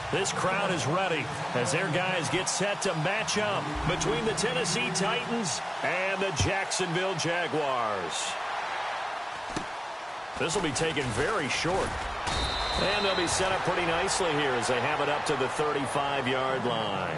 This crowd is ready as their guys get set to match up between the Tennessee Titans and the Jacksonville Jaguars. This will be taken very short. And they'll be set up pretty nicely here as they have it up to the 35-yard line.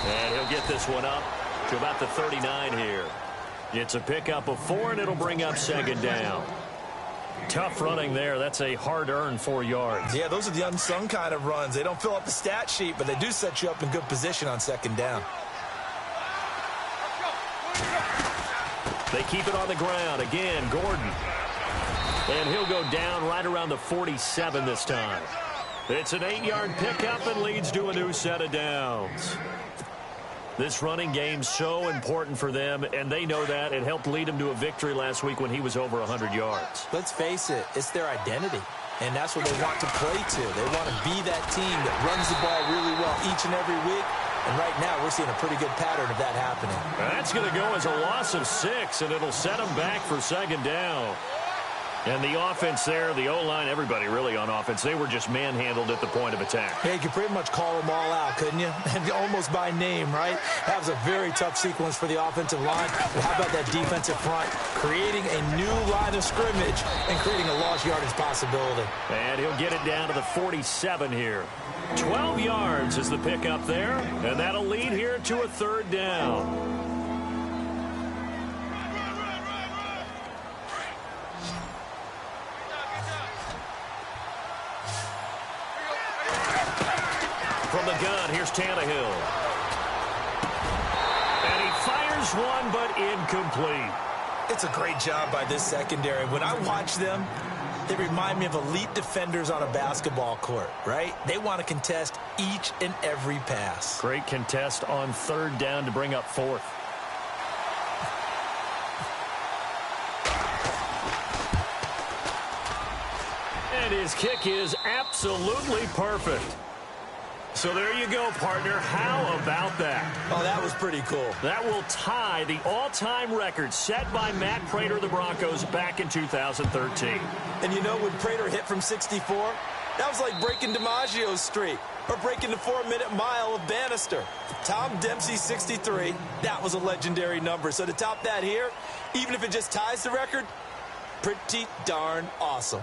And he'll get this one up to about the 39 here. It's a pickup of 4, and it'll bring up second down. Tough running there. That's a hard-earned 4 yards. Yeah, those are the unsung kind of runs. They don't fill up the stat sheet, but they do set you up in good position on second down. They keep it on the ground. Again, Gordon. And he'll go down right around the 47 this time. It's an 8-yard pickup and leads to a new set of downs. This running game's so important for them, and they know that. It helped lead them to a victory last week when he was over 100 yards. Let's face it, it's their identity, and that's what they want to play to. They want to be that team that runs the ball really well each and every week, and right now we're seeing a pretty good pattern of that happening. That's going to go as a loss of 6, and it'll set them back for second down. And the offense there, the O-line, everybody really on offense, they were just manhandled at the point of attack. Yeah, you could pretty much call them all out, couldn't you? Almost by name, right? That was a very tough sequence for the offensive line. Well, how about that defensive front? Creating a new line of scrimmage and creating a lost yardage possibility. And he'll get it down to the 47 here. 12 yards is the pickup there, and that'll lead here to a third down. From the gun, here's Tannehill. And he fires one, but incomplete. It's a great job by this secondary. When I watch them, they remind me of elite defenders on a basketball court, right? They want to contest each and every pass. Great contest on third down to bring up fourth. And his kick is absolutely perfect. So there you go, partner. How about that? Oh, that was pretty cool. That will tie the all-time record set by Matt Prater of the Broncos back in 2013. And you know, when Prater hit from 64, that was like breaking DiMaggio's streak or breaking the 4-minute mile of Bannister. Tom Dempsey, 63, that was a legendary number. So to top that here, even if it just ties the record, pretty darn awesome.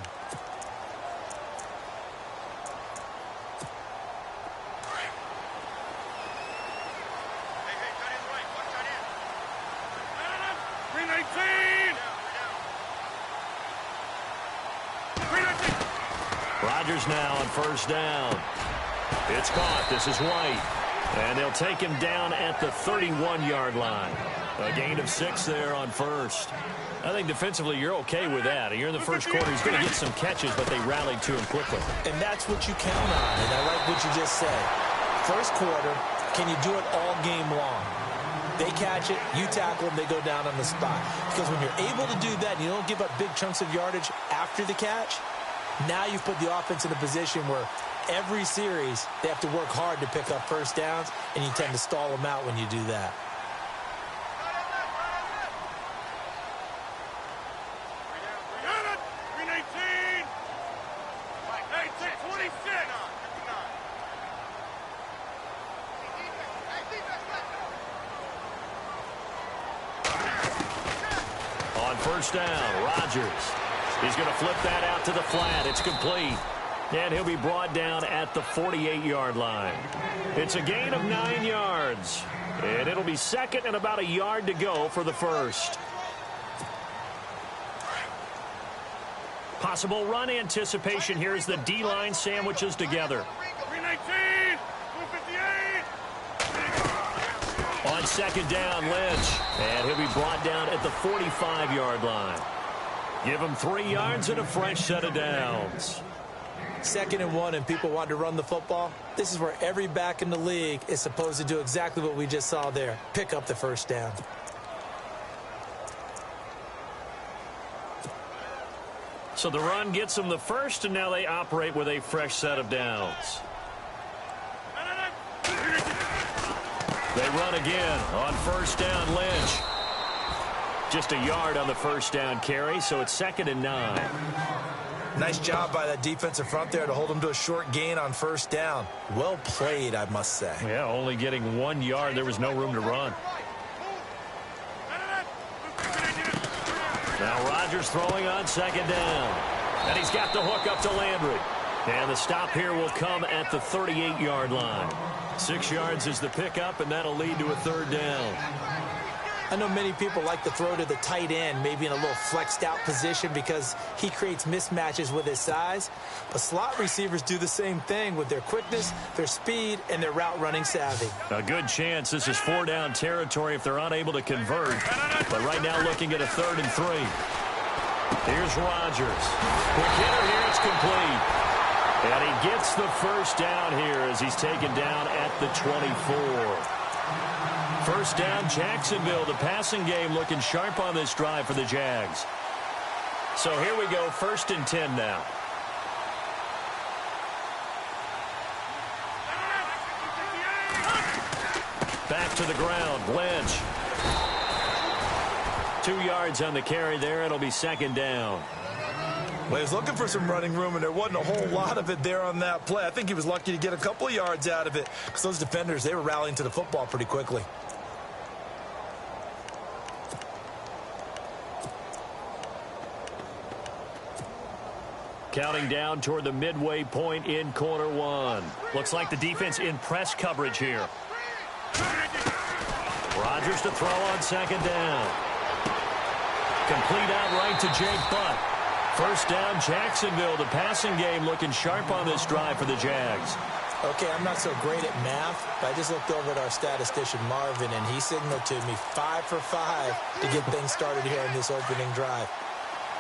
Rodgers now on first down. It's caught. This is White. And they'll take him down at the 31-yard line. A gain of 6 there on first. I think defensively you're okay with that. You're in the first quarter. He's going to get some catches, but they rallied to him quickly. And that's what you count on. And I like what you just said. First quarter, can you do it all game long? They catch it, you tackle them, they go down on the spot. Because when you're able to do that and you don't give up big chunks of yardage after the catch, now you've put the offense in a position where every series they have to work hard to pick up first downs, and you tend to stall them out when you do that. On first down, Rodgers. He's going to flip that out to the flat. It's complete. And he'll be brought down at the 48-yard line. It's a gain of 9 yards. And it'll be second and about a yard to go for the first. Possible run anticipation here as the D-line sandwiches together. 319, 258. On second down, Lynch. And he'll be brought down at the 45-yard line. Give him 3 yards and a fresh set of downs. 2nd and 1 and people want to run the football, this is where every back in the league is supposed to do exactly what we just saw there. Pick up the first down. So the run gets them the first, and now they operate with a fresh set of downs. They run again on first down. Lynch. Just a yard on the first down carry, so it's 2nd and 9. Nice job by that defensive front there to hold them to a short gain on first down. Well played, I must say. Yeah, only getting 1 yard. There was no room to run. Now Rodgers throwing on 2nd down. And he's got the hook up to Landry. And the stop here will come at the 38-yard line. 6 yards is the pickup, and that'll lead to a 3rd down. I know many people like to throw to the tight end, maybe in a little flexed out position because he creates mismatches with his size. But slot receivers do the same thing with their quickness, their speed, and their route running savvy. A good chance this is 4-down territory if they're unable to convert. But right now looking at a 3rd and 3. Here's Rodgers. Quick hitter here, it's complete. And he gets the first down here as he's taken down at the 24. First down, Jacksonville. The passing game looking sharp on this drive for the Jags. So here we go, 1st and 10 now. Back to the ground, Lynch. 2 yards on the carry there. It'll be 2nd down. Well, he was looking for some running room, and there wasn't a whole lot of it there on that play. I think he was lucky to get a couple of yards out of it because those defenders, they were rallying to the football pretty quickly. Counting down toward the midway point in quarter 1. Looks like the defense in press coverage here. Rodgers to throw on 2nd down. Complete out right to Jake Butt. First down, Jacksonville. The passing game looking sharp on this drive for the Jags. Okay, I'm not so great at math, but I just looked over at our statistician, Marvin, and he signaled to me 5 for 5 to get things started here on this opening drive.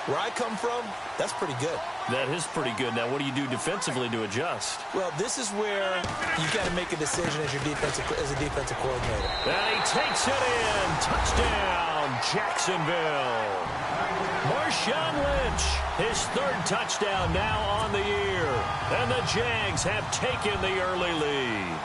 Where I come from, that's pretty good. That is pretty good. Now, what do you do defensively to adjust? Well, this is where you got to make a decision as a defensive coordinator. And he takes it in. Touchdown, Jacksonville. Marshawn Lynch, his 3rd touchdown now on the year. And the Jags have taken the early lead.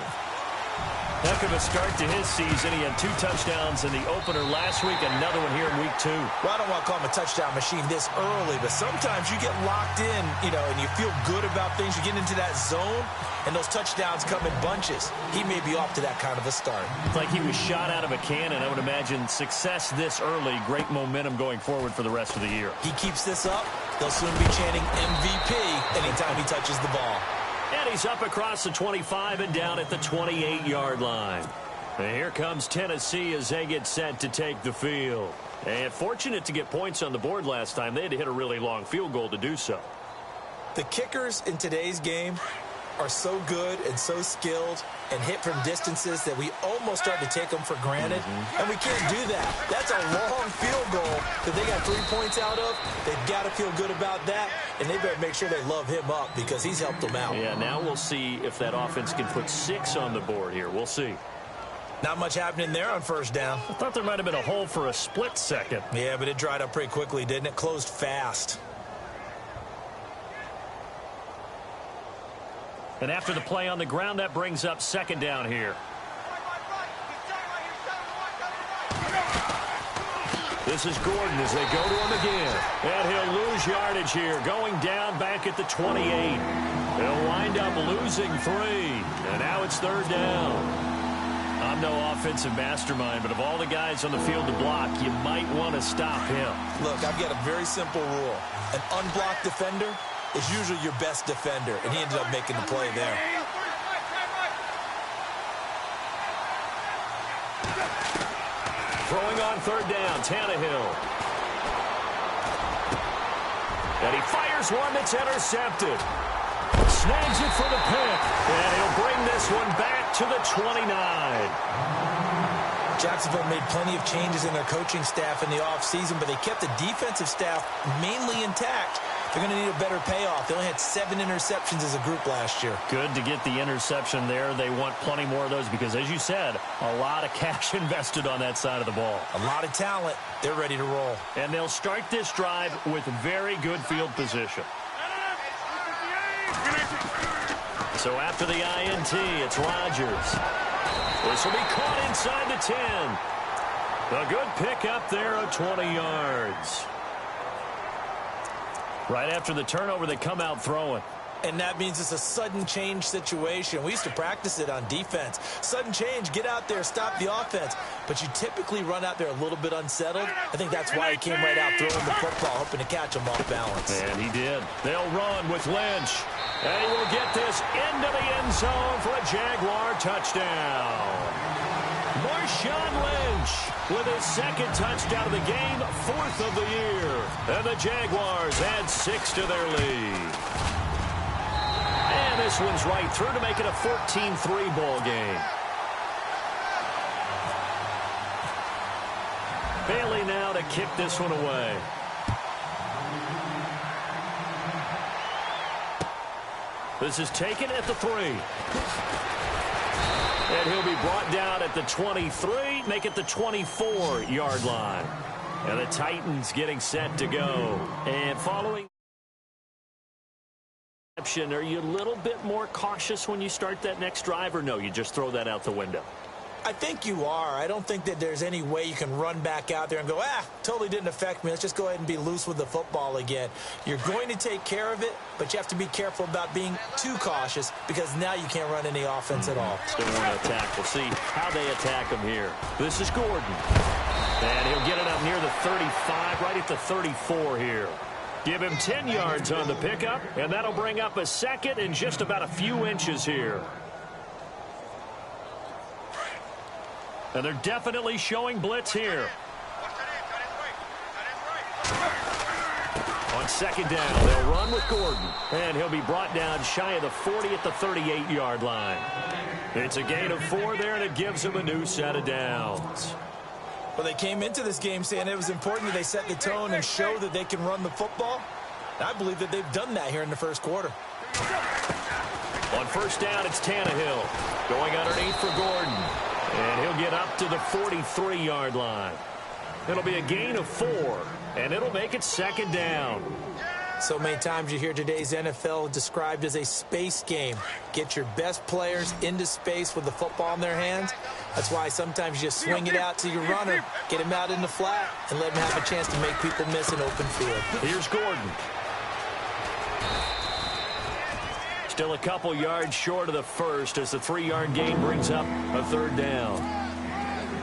Heck of a start to his season. He had 2 touchdowns in the opener last week, another one here in week 2. Well, I don't want to call him a touchdown machine this early, but sometimes you get locked in, and you feel good about things. You get into that zone, and those touchdowns come in bunches. He may be off to that kind of a start. It's like he was shot out of a cannon. I would imagine success this early, great momentum going forward for the rest of the year. He keeps this up, they'll soon be chanting MVP anytime he touches the ball. And he's up across the 25 and down at the 28-yard line. And here comes Tennessee as they get set to take the field. And fortunate to get points on the board last time. They had to hit a really long field goal to do so. The kickers in today's game are so good and so skilled and hit from distances that we almost start to take them for granted. And we can't do that. That's a long field goal that they got 3 points out of. They've got to feel good about that, and they better make sure they love him up because he's helped them out. Yeah, now we'll see if that offense can put 6 on the board here. We'll see. Not much happening there on first down. I thought there might have been a hole for a split second. Yeah, but it dried up pretty quickly, didn't it? Closed fast. And after the play on the ground, that brings up 2nd down here. This is Gordon as they go to him again. And he'll lose yardage here, going down back at the 28. He'll wind up losing 3. And now it's 3rd down. I'm no offensive mastermind, but of all the guys on the field to block, you might want to stop him. Look, I've got a very simple rule. An unblocked defender is usually your best defender, and he ended up making the play there. Throwing on 3rd down, Tannehill. And he fires one that's intercepted. Snags it for the pick, and he'll bring this one back to the 29. Jacksonville made plenty of changes in their coaching staff in the offseason, but they kept the defensive staff mainly intact. They're going to need a better payoff. They only had 7 interceptions as a group last year. Good to get the interception there. They want plenty more of those because, as you said, a lot of cash invested on that side of the ball. A lot of talent. They're ready to roll. And they'll start this drive with very good field position. So after the INT, it's Rodgers. This will be caught inside the 10. A good pickup there of 20 yards. Right after the turnover, they come out throwing. And that means it's a sudden change situation. We used to practice it on defense. Sudden change, get out there, stop the offense. But you typically run out there a little bit unsettled. I think that's why he came right out throwing the football, hoping to catch him off balance. And he did. They'll run with Lynch. And he will get this into the end zone for a Jaguar touchdown. Marshawn Lynch with his second touchdown of the game, 4th of the year. And the Jaguars add 6 to their lead. And this one's right through to make it a 14-3 ball game. Bailey now to kick this one away. This is taken at the 3. And he'll be brought down at the 23, make it the 24-yard line. And the Titans getting set to go. And following... Are you a little bit more cautious when you start that next drive, or no, you just throw that out the window? I think you are. I don't think that there's any way you can run back out there and go, totally didn't affect me. Let's just go ahead and be loose with the football again. You're going to take care of it, but you have to be careful about being too cautious because now you can't run any offense at all. Still want to attack. We'll see how they attack him here. This is Gordon. And he'll get it up near the 35, right at the 34 here. Give him 10 yards on the pickup, and that'll bring up a second and just about a few inches here. And they're definitely showing blitz here. On second down, they'll run with Gordon. And he'll be brought down shy of the 40 at the 38-yard line. It's a gain of 4 there, and it gives them a new set of downs. Well, they came into this game saying it was important that they set the tone and show that they can run the football. And I believe that they've done that here in the first quarter. On first down, it's Tannehill going underneath for Gordon. And he'll get up to the 43-yard line. It'll be a gain of 4, and it'll make it second down. So many times you hear today's NFL described as a space game. Get your best players into space with the football in their hands. That's why sometimes you just swing it out to your runner, get him out in the flat, and let him have a chance to make people miss an open field. Here's Gordon. Still a couple yards short of the first as the 3-yard gain brings up a third down.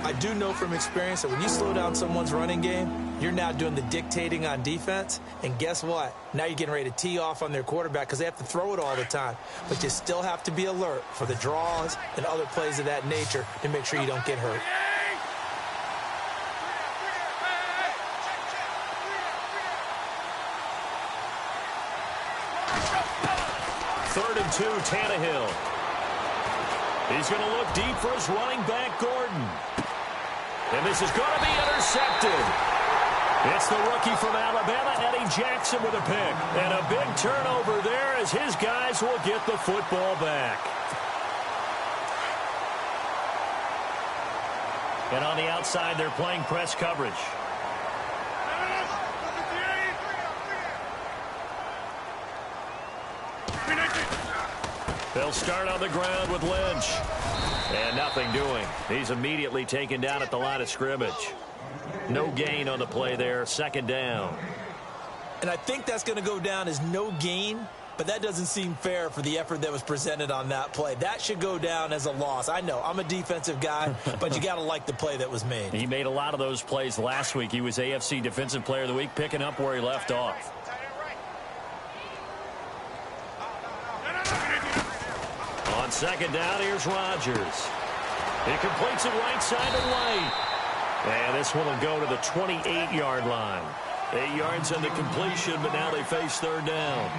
I do know from experience that when you slow down someone's running game, you're now doing the dictating on defense. And guess what? Now you're getting ready to tee off on their quarterback because they have to throw it all the time. But you still have to be alert for the draws and other plays of that nature to make sure you don't get hurt. Third and 2, Tannehill. He's going to look deep for his running back, Gordon. And this is going to be intercepted. It's the rookie from Alabama, Eddie Jackson, with a pick. And a big turnover there as his guys will get the football back. And on the outside, they're playing press coverage. They'll start on the ground with Lynch. And nothing doing. He's immediately taken down at the line of scrimmage. No gain on the play there. Second down. And I think that's going to go down as no gain, but that doesn't seem fair for the effort that was presented on that play. That should go down as a loss. I know, I'm a defensive guy, but you got to like the play that was made. He made a lot of those plays last week. He was AFC Defensive Player of the Week, picking up where he left off. On second down, here's Rodgers. He completes it right side to White. And this one will go to the 28-yard line. 8 yards into completion, but now they face third down.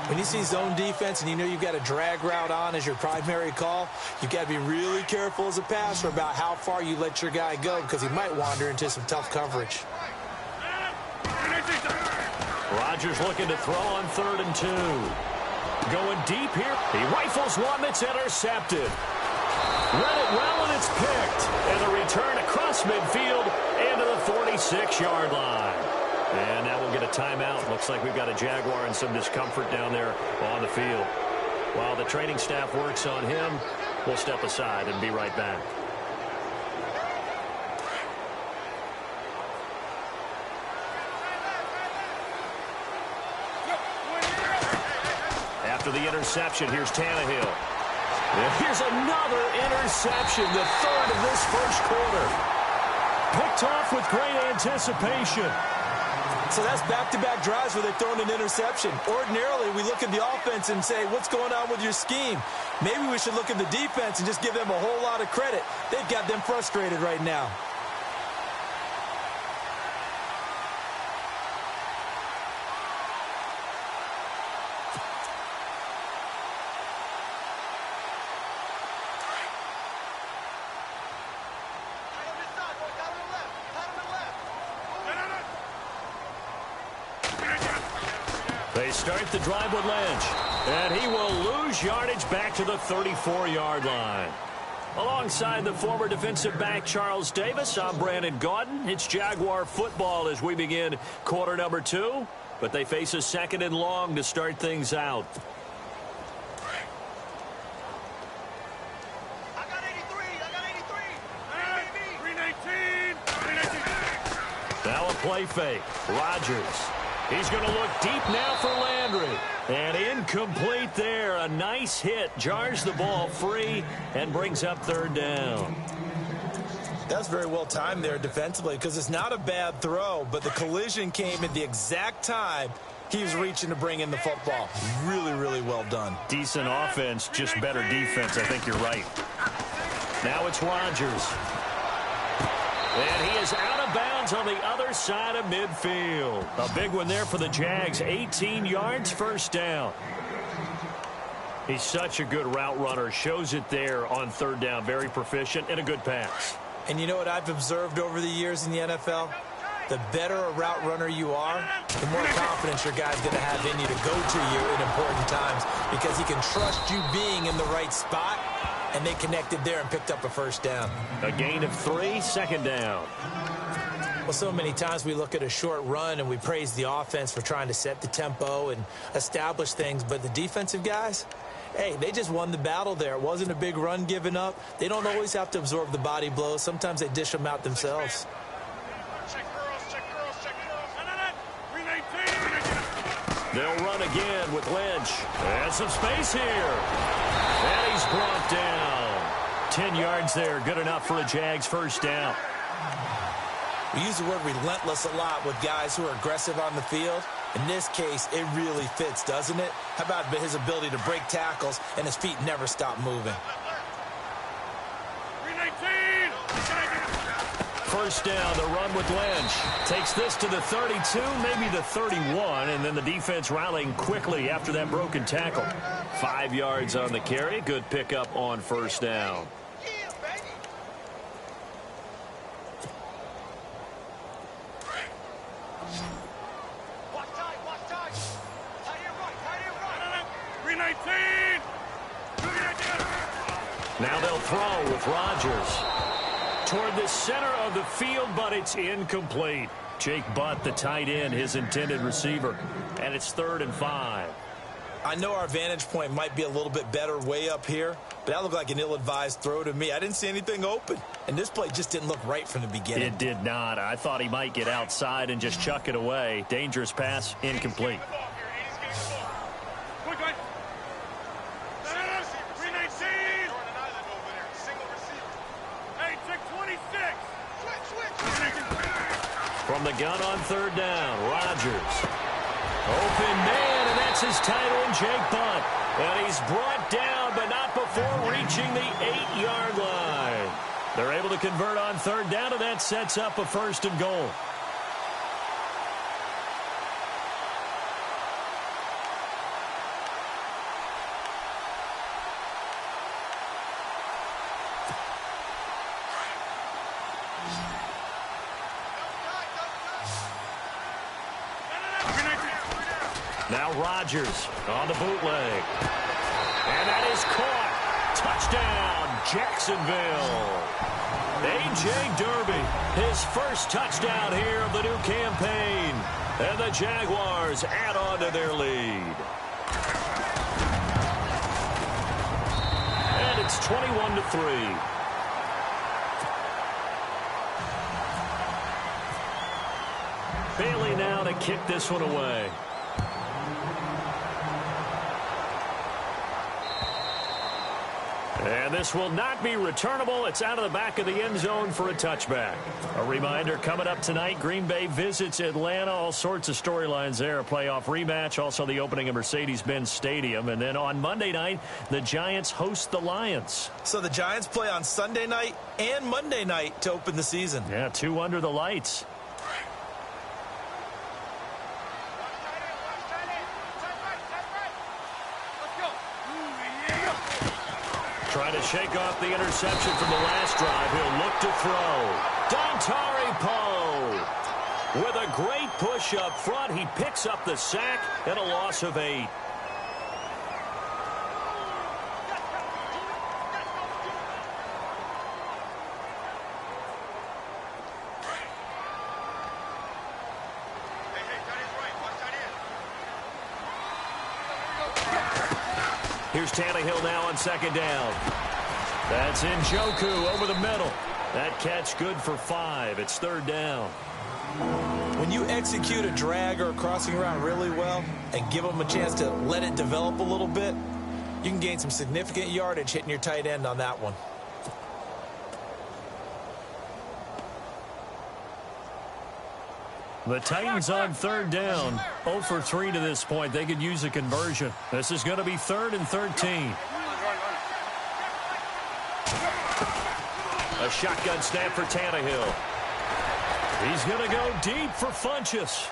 When you see zone defense and you know you've got a drag route on as your primary call, you've got to be really careful as a passer about how far you let your guy go because he might wander into some tough coverage. Rodgers looking to throw on 3rd and 2. Going deep here. He rifles one that's intercepted. Read it well, and it's picked. And the return across midfield into the 46-yard line. And now we'll get a timeout. Looks like we've got a Jaguar in some discomfort down there on the field. While the training staff works on him, we'll step aside and be right back. After the interception, here's Tannehill. And here's another interception, the 3rd of this first quarter. Picked off with great anticipation. So that's back-to-back drives where they've thrown an interception. Ordinarily, we look at the offense and say, what's going on with your scheme? Maybe we should look at the defense and just give them a whole lot of credit. They've got them frustrated right now. They start the drive with Lynch, and he will lose yardage back to the 34-yard line. Alongside the former defensive back Charles Davis, I'm Brandon Gaudin. It's Jaguar football as we begin quarter number 2, but they face a 2nd and long to start things out. I got 83. 319. Now a play fake. Rodgers. He's going to look deep now for Landry. And incomplete there. A nice hit. Jars the ball free and brings up 3rd down. That's very well timed there defensively because it's not a bad throw, but the collision came at the exact time he was reaching to bring in the football. Really, really well done. Decent offense, just better defense. I think you're right. Now it's Rodgers. And he is out of bounds on the other side of midfield. A big one there for the Jags. 18 yards, 1st down. He's such a good route runner. Shows it there on 3rd down. Very proficient and a good pass. And you know what I've observed over the years in the NFL? The better a route runner you are, the more confidence your guy's going to have in you to go to you in important times because he can trust you being in the right spot. And they connected there and picked up a 1st down. A gain of 3, 2nd down. Well, so many times we look at a short run and we praise the offense for trying to set the tempo and establish things. But the defensive guys, hey, they just won the battle there. It wasn't a big run given up. They don't always have to absorb the body blows. Sometimes they dish them out themselves. Check girls. 319. They'll run again with Lynch. And some space here. And he's brought down. 10 yards there. Good enough for a Jags 1st down. We use the word relentless a lot with guys who are aggressive on the field. In this case, it really fits, doesn't it? How about his ability to break tackles and his feet never stop moving? 319. 1st down, the run with Lynch. Takes this to the 32, maybe the 31, and then the defense rallying quickly after that broken tackle. 5 yards on the carry. Good pickup on 1st down. Watch tight. Tight end right. 319. Now they'll throw with Rodgers. Toward the center of the field, but it's incomplete. Jake Butt, the tight end, his intended receiver. And it's 3rd and 5. I know our vantage point might be a little bit better way up here, but that looked like an ill-advised throw to me. I didn't see anything open, and this play just didn't look right from the beginning. It did not. I thought he might get outside and just chuck it away. Dangerous pass, incomplete. Quick, 319. Hey, check 26. Switch. From the gun on 3rd down, Rodgers. Open man, and that's his tight end, Jake Butt. And he's brought down, but not before reaching the 8-yard line. They're able to convert on 3rd down, and that sets up a 1st and goal. Now Rodgers on the bootleg. And that is caught. Touchdown, Jacksonville. A.J. Derby, his first touchdown here of the new campaign. And the Jaguars add on to their lead. And it's 21-3. Bailey now to kick this one away. And this will not be returnable. It's out of the back of the end zone for a touchback. A reminder, coming up tonight, Green Bay visits Atlanta. All sorts of storylines there. A playoff rematch, also the opening of Mercedes-Benz Stadium. And then on Monday night, the Giants host the Lions. So the Giants play on Sunday night and Monday night to open the season. Yeah, 2 under the lights. Trying to shake off the interception from the last drive. He'll look to throw. Dontari Poe with a great push up front. He picks up the sack and a loss of 8. Here's Tannehill now on second down. That's Njoku over the middle. That catch good for 5. It's third down. When you execute a drag or a crossing route really well and give them a chance to let it develop a little bit, you can gain some significant yardage hitting your tight end on that one. The Titans on third down. 0 for 3 to this point. They could use a conversion. This is going to be 3rd and 13. A shotgun snap for Tannehill. He's going to go deep for Funchess.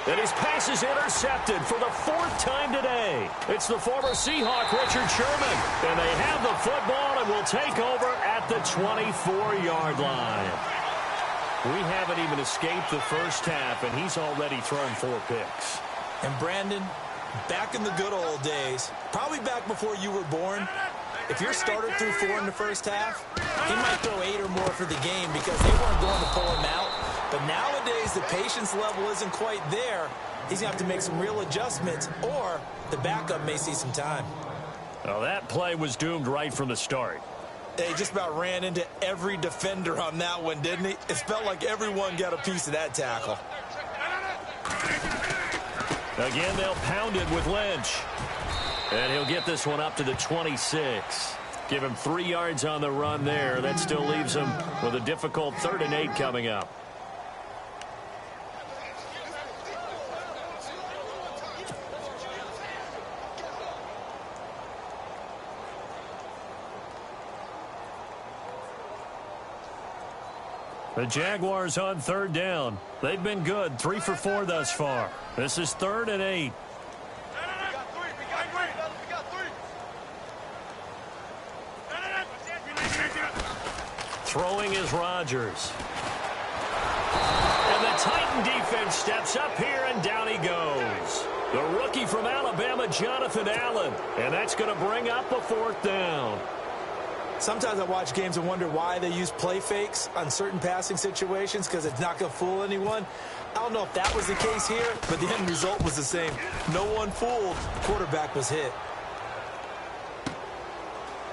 And his pass is intercepted for the 4th time today. It's the former Seahawk, Richard Sherman. And they have the football and will take over at the 24-yard line. We haven't even escaped the first half, and he's already thrown 4 picks. And Brandon, back in the good old days, probably back before you were born, if your starter threw 4 in the first half, he might throw 8 or more for the game because they weren't going to pull him out. But nowadays, the patience level isn't quite there. He's going to have to make some real adjustments, or the backup may see some time. Well, that play was doomed right from the start. He just about ran into every defender on that one, didn't he? It felt like everyone got a piece of that tackle. Again, they'll pound it with Lynch. And he'll get this one up to the 26. Give him 3 yards on the run there. That still leaves him with a difficult 3rd and 8 coming up. The Jaguars on third down. They've been good. 3 for 4 thus far. This is 3rd and 8. Throwing is Rodgers. And the Titan defense steps up here, and down he goes. The rookie from Alabama, Jonathan Allen. And that's going to bring up a 4th down. Sometimes I watch games and wonder why they use play fakes on certain passing situations because it's not going to fool anyone. I don't know if that was the case here, but the end result was the same. No one fooled. Quarterback was hit.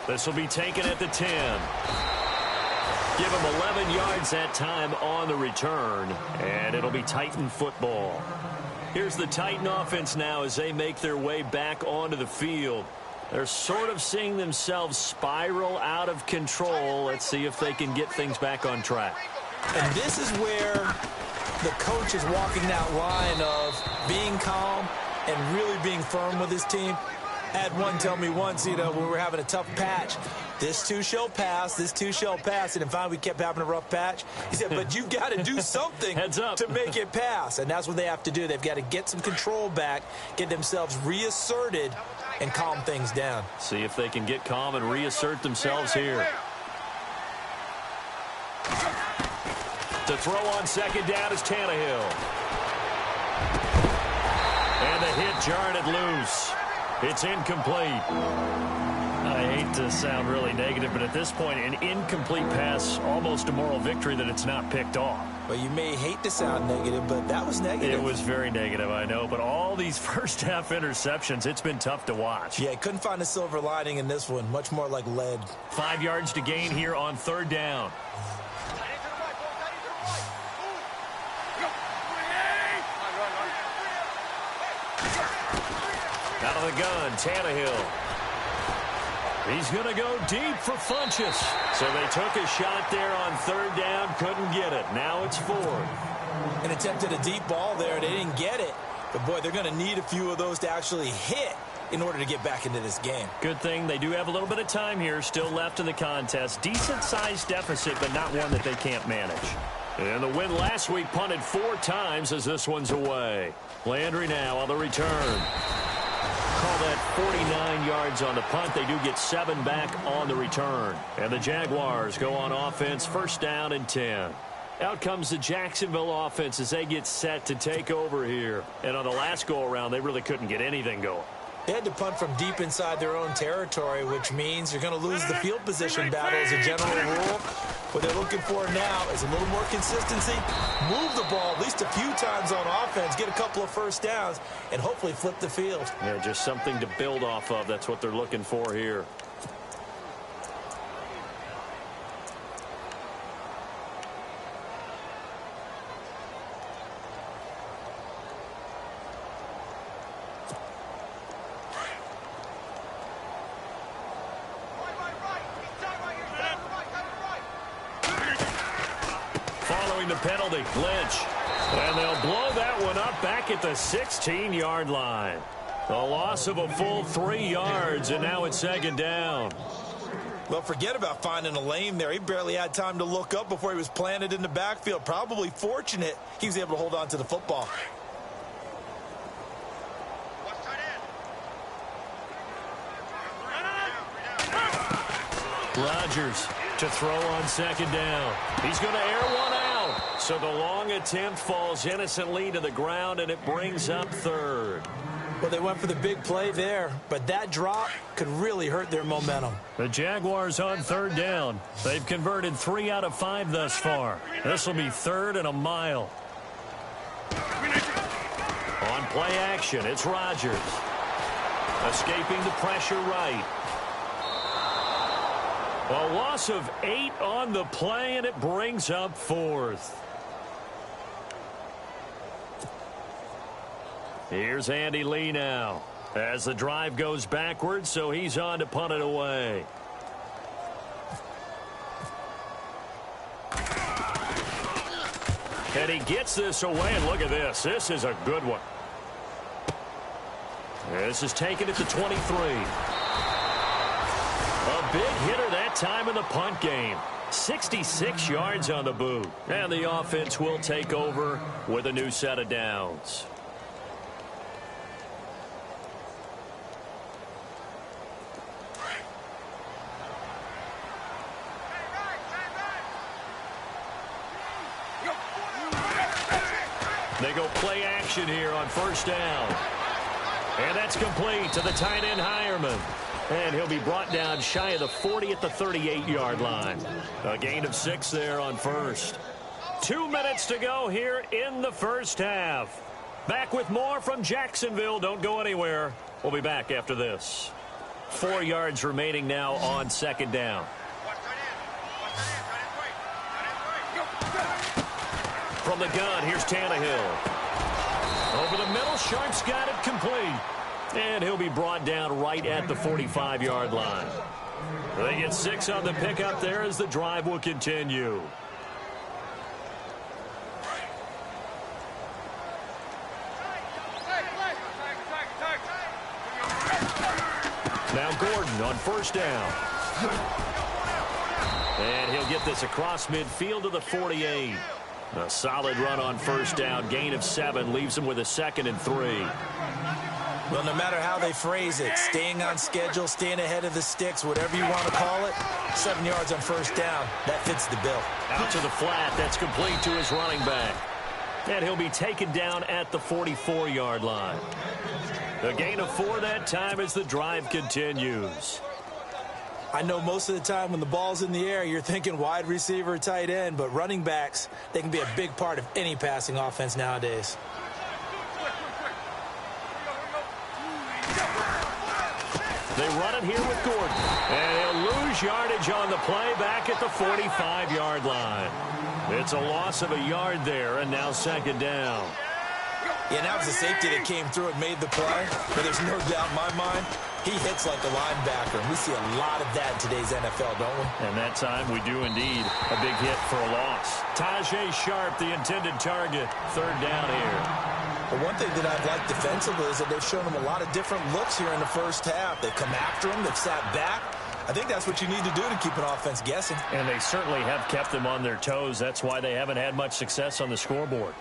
This will be taken at the 10. Give him 11 yards that time on the return, and it'll be Titan football. Here's the Titan offense now as they make their way back onto the field. They're sort of seeing themselves spiral out of control. Let's see if they can get things back on track. And this is where the coach is walking that line of being calm and really being firm with his team. I had one tell me once, when we were having a tough patch, this too shall pass, this too shall pass. And finally we kept having a rough patch. He said, but you've got to do something Heads up. to make it pass. And that's what they have to do. They've got to get some control back, get themselves reasserted, and calm things down. See if they can get calm and reassert themselves here. To throw on second down is Tannehill. hit jarred it loose. It's incomplete. I hate to sound really negative, but at this point, an incomplete pass, almost a moral victory that it's not picked off. Well, you may hate to sound negative, but that was negative. It was very negative, I know, but all these first-half interceptions, it's been tough to watch. Yeah, couldn't find a silver lining in this one. Much more like lead. 5 yards to gain here on third down. Out of the gun, Tannehill. He's going to go deep for Funchess. So they took a shot there on third down, couldn't get it. Now it's fourth. And attempted a deep ball there. They didn't get it. But, boy, they're going to need a few of those to actually hit in order to get back into this game. Good thing they do have a little bit of time here still left in the contest. Decent-sized deficit, but not one that they can't manage. And the win last week punted 4 times as this one's away. Landry now on the return. Call that 49 yards on the punt. They do get 7 back on the return. And the Jaguars go on offense, first down and 10. Out comes the Jacksonville offense as they get set to take over here. And on the last go-around, they really couldn't get anything going. They had to punt from deep inside their own territory, which means you're going to lose the field position battle as a general rule. What they're looking for now is a little more consistency, move the ball at least a few times on offense, get a couple of first downs, and hopefully flip the field. Yeah, just something to build off of. That's what they're looking for here. The penalty, Lynch. And they'll blow that one up back at the 16-yard line. A loss of a full 3 yards, and now it's second down. Well, forget about finding a lane there. He barely had time to look up before he was planted in the backfield. Probably fortunate he was able to hold on to the football. Rodgers to throw on second down. He's going to air one out. So the long attempt falls innocently to the ground, and it brings up third. Well, they went for the big play there, but that drop could really hurt their momentum. The Jaguars on third down. They've converted 3 out of 5 thus far. This will be third and a mile. On play action, it's Rodgers. Escaping the pressure right. A loss of 8 on the play, and it brings up fourth. Here's Andy Lee now as the drive goes backwards, so he's on to punt it away. And he gets this away, and look at this. This is a good one. This is taken at the 23. A big hitter that time in the punt game. 66 yards on the boot. And the offense will take over with a new set of downs. They go play action here on first down. And that's complete to the tight end Hireman. And he'll be brought down shy of the 40 at the 38-yard line. A gain of 6 there on first. 2 minutes to go here in the first half. Back with more from Jacksonville. Don't go anywhere. We'll be back after this. 4 yards remaining now on second down. From the gun, here's Tannehill. Over the middle, Sharp's got it complete. And he'll be brought down right at the 45-yard line. They get 6 on the pickup there as the drive will continue. Now Gordon on first down. And he'll get this across midfield to the 48. A solid run on first down. Gain of 7 leaves him with a 2nd and 3. Well, no matter how they phrase it, staying on schedule, staying ahead of the sticks, whatever you want to call it, 7 yards on first down, that fits the bill. Out to the flat. That's complete to his running back. And he'll be taken down at the 44-yard line. A gain of 4 that time as the drive continues. I know most of the time when the ball's in the air, you're thinking wide receiver, tight end, but running backs, they can be a big part of any passing offense nowadays. They run it here with Gordon. And he'll lose yardage on the play back at the 45-yard line. It's a loss of a yard there, and now second down. Yeah, and that was the safety that came through and made the play. But there's no doubt in my mind, he hits like a linebacker. And we see a lot of that in today's NFL, don't we? And that time we do indeed. A big hit for a loss. Tajay Sharp, the intended target. Third down here. But one thing that I've liked defensively is that they've shown him a lot of different looks here in the first half. They've come after him. They've sat back. I think that's what you need to do to keep an offense guessing. And they certainly have kept them on their toes. That's why they haven't had much success on the scoreboard.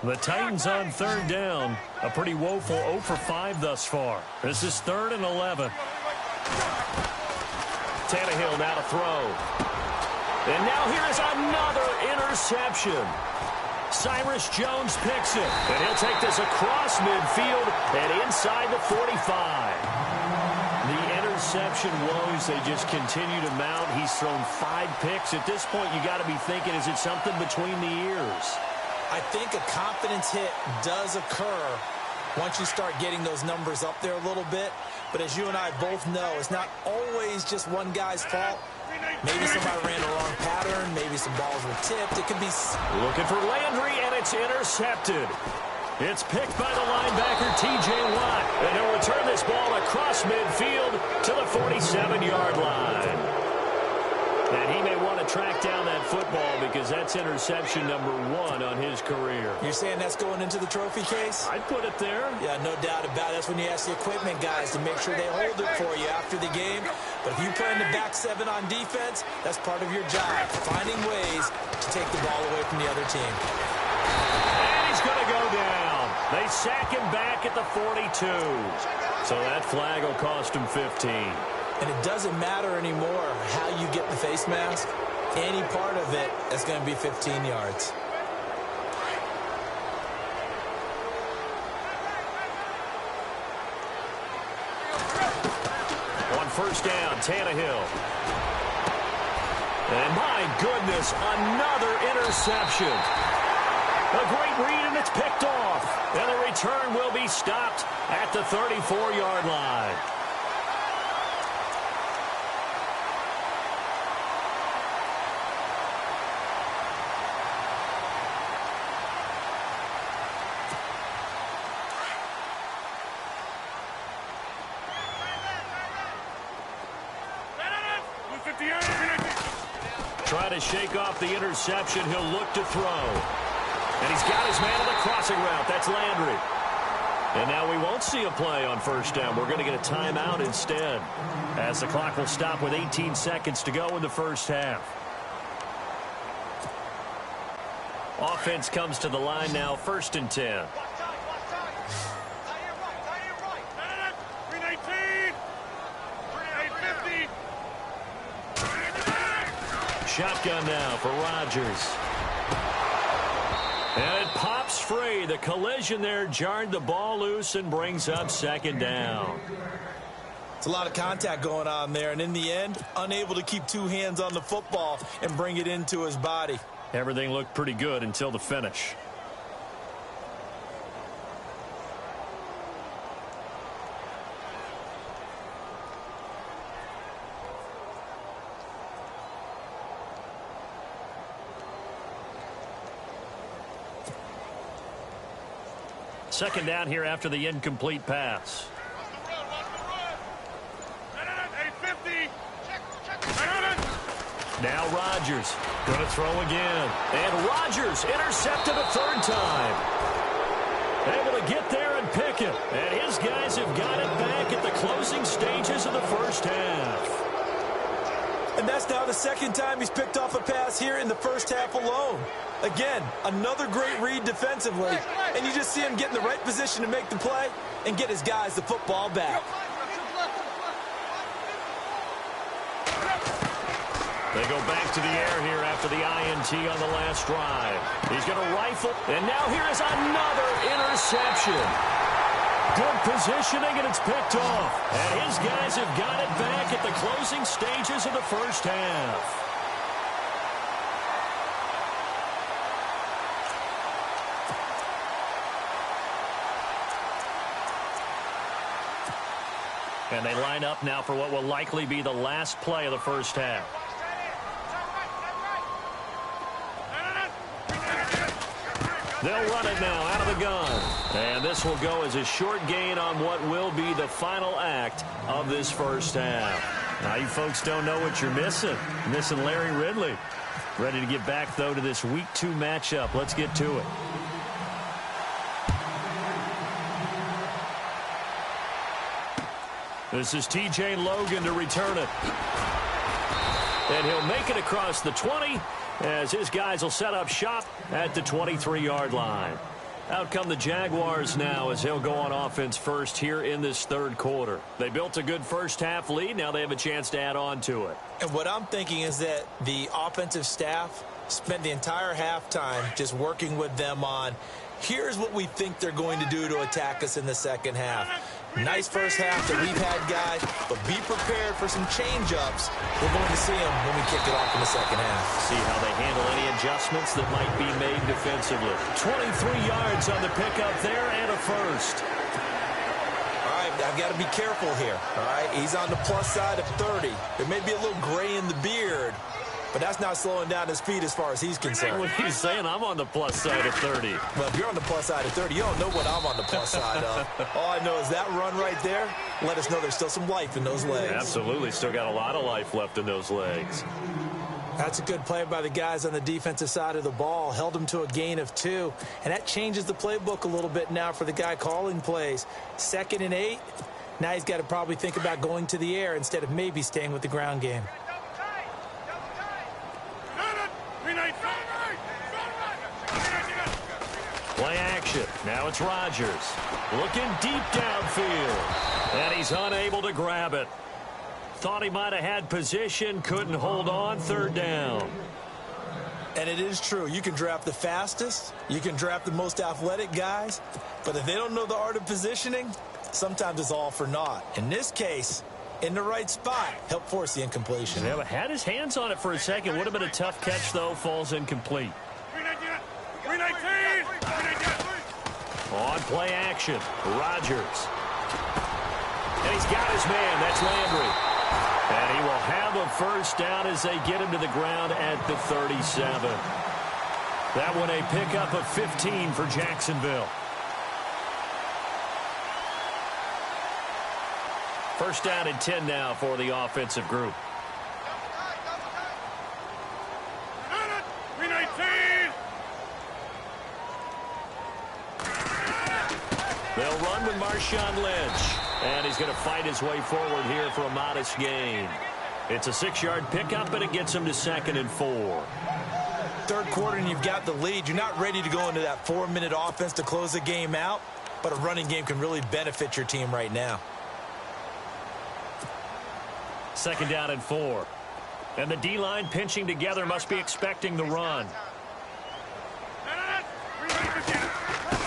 The Titans on third down. A pretty woeful 0 for 5 thus far. This is 3rd and 11. Tannehill now to throw. And now here is another interception. Cyrus Jones picks it. And he'll take this across midfield and inside the 45. The interception woes, they just continue to mount. He's thrown 5 picks. At this point, you got to be thinking, is it something between the ears? I think a confidence hit does occur once you start getting those numbers up there a little bit. But as you and I both know, it's not always just one guy's fault. Maybe somebody ran the wrong pattern. Maybe some balls were tipped. It could be... Looking for Landry, and it's intercepted. It's picked by the linebacker, T.J. Watt. And he'll return this ball across midfield to the 47-yard line. And he may want to track down that football because that's interception number 1 on his career. You're saying that's going into the trophy case? I'd put it there. Yeah, no doubt about it. That's when you ask the equipment guys to make sure they hold it for you after the game. But if you play in the back 7 on defense, that's part of your job, finding ways to take the ball away from the other team. And he's going to go down. They sack him back at the 42. So that flag will cost him 15. And it doesn't matter anymore how you get the face mask. Any part of it is going to be 15 yards. On first down, Tannehill. And my goodness, another interception. A great read, and it's picked off. And the return will be stopped at the 34-yard line. Try to shake off the interception. He'll look to throw. And he's got his man on the crossing route. That's Landry. And now we won't see a play on first down. We're going to get a timeout instead, as the clock will stop with 18 seconds to go in the first half. Offense comes to the line now, 1st and 10. Shotgun now for Rodgers. And it pops free. The collision there jarred the ball loose and brings up 2nd down. It's a lot of contact going on there, and in the end, unable to keep 2 hands on the football and bring it into his body. Everything looked pretty good until the finish. Second down here after the incomplete pass. Now Rodgers going to throw again. And Rodgers intercepted a 3rd time. Able to get there and pick it. And his guys have got it back at the closing stages of the first half. And And that's now the second time he's picked off a pass here in the first half alone. Again, another great read defensively, and you just see him get in the right position to make the play and get his guys the football back. They go back to the air here after the INT on the last drive. He's going to rifle, and now here is another interception. Good positioning, and it's picked off. And his guys have got it back at the closing stages of the first half. And they line up now for what will likely be the last play of the first half. They'll run it now out of the gun. And this will go as a short gain on what will be the final act of this first half. Now, you folks don't know what you're missing. Missing Larry Ridley. Ready to get back, though, to this Week 2 matchup. Let's get to it. This is TJ Logan to return it. And he'll make it across the 20 as his guys will set up shop at the 23-yard line. Out come the Jaguars now as he'll go on offense first here in this third quarter. They built a good first half lead. Now they have a chance to add on to it. And what I'm thinking is that the offensive staff spent the entire halftime just working with them on, here's what we think they're going to do to attack us in the second half. Nice first half that we've had, guys, but be prepared for some change-ups. We're going to see them when we kick it off in the second half. See how they handle any adjustments that might be made defensively. 23 yards on the pickup there and a first. All right, I've got to be careful here. All right, he's on the plus side of 30. There may be a little gray in the beard, but that's not slowing down his speed as far as he's concerned. What he's saying, I'm on the plus side of 30. Well, if you're on the plus side of 30, you don't know what I'm on the plus side of. All I know is that run right there let us know there's still some life in those legs. Absolutely. Still got a lot of life left in those legs. That's a good play by the guys on the defensive side of the ball. Held them to a gain of 2. And that changes the playbook a little bit now for the guy calling plays. 2nd and 8. Now he's got to probably think about going to the air instead of maybe staying with the ground game. Play action. Now it's Rodgers. Looking deep downfield. And he's unable to grab it. Thought he might have had position. Couldn't hold on. 3rd down. And it is true. You can draft the fastest. You can draft the most athletic guys. But if they don't know the art of positioning, sometimes it's all for naught. In this case, in the right spot, help force the incompletion. Yeah, but had his hands on it for a second. Would have been a tough catch, though. Falls incomplete. On play action, Rodgers. And he's got his man. That's Landry. And he will have a first down as they get him to the ground at the 37. That one a pickup of 15 for Jacksonville. First down and 10 now for the offensive group. They'll run with Marshawn Lynch. And he's going to fight his way forward here for a modest gain. It's a 6-yard pickup, and it gets him to 2nd and 4. Third quarter, and you've got the lead. You're not ready to go into that 4-minute offense to close the game out, but a running game can really benefit your team right now. 2nd down and 4. And the D-line pinching together, must be expecting the run.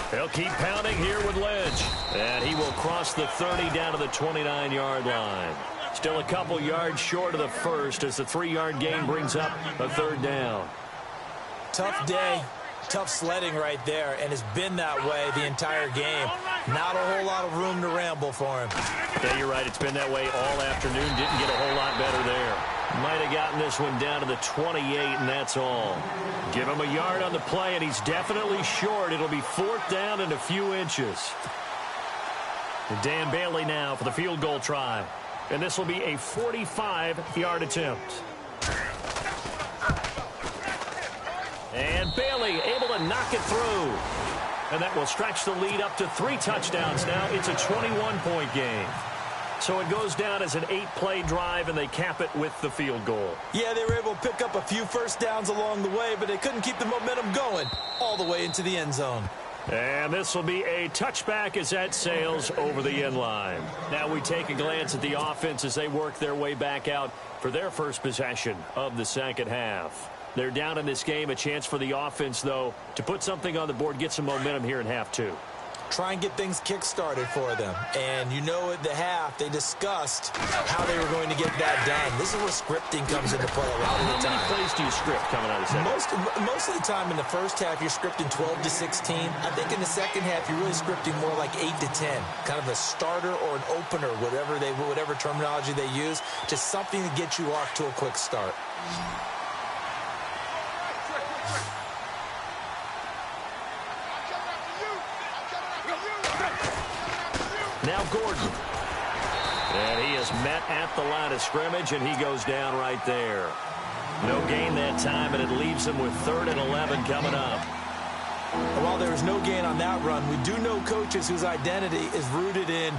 They'll keep pounding here with Lynch. And he will cross the 30 down to the 29-yard line. Still a couple yards short of the first as the 3-yard gain brings up a 3rd down. Tough day, tough sledding right there, and it's been that way the entire game. Not a whole lot of room to ramble for him. Yeah, you're right. It's been that way all afternoon. Didn't get a whole lot better there. Might have gotten this one down to the 28, and that's all. Give him a yard on the play, and he's definitely short. It'll be 4th down and a few inches. And Dan Bailey now for the field goal try. And this will be a 45-yard attempt. And Bailey able to knock it through. And that will stretch the lead up to 3 touchdowns now. It's a 21-point game. So it goes down as an 8-play drive, and they cap it with the field goal. Yeah, they were able to pick up a few first downs along the way, but they couldn't keep the momentum going all the way into the end zone. And this will be a touchback as that sails over the end line. Now we take a glance at the offense as they work their way back out for their first possession of the second half. They're down in this game. A chance for the offense, though, to put something on the board, get some momentum here in half two. Try and get things kick-started for them. And you know at the half, they discussed how they were going to get that done. This is where scripting comes into play a lot of the time. How many plays do you script coming out of the second? Most of the time in the first half, you're scripting 12 to 16. I think in the second half, you're really scripting more like 8 to 10. Kind of a starter or an opener, whatever terminology they use, just something to get you off to a quick start. Now Gordon. And he is met at the line of scrimmage, and he goes down right there. No gain that time, and it leaves him with 3rd and 11 coming up. While there was no gain on that run, we do know coaches whose identity is rooted in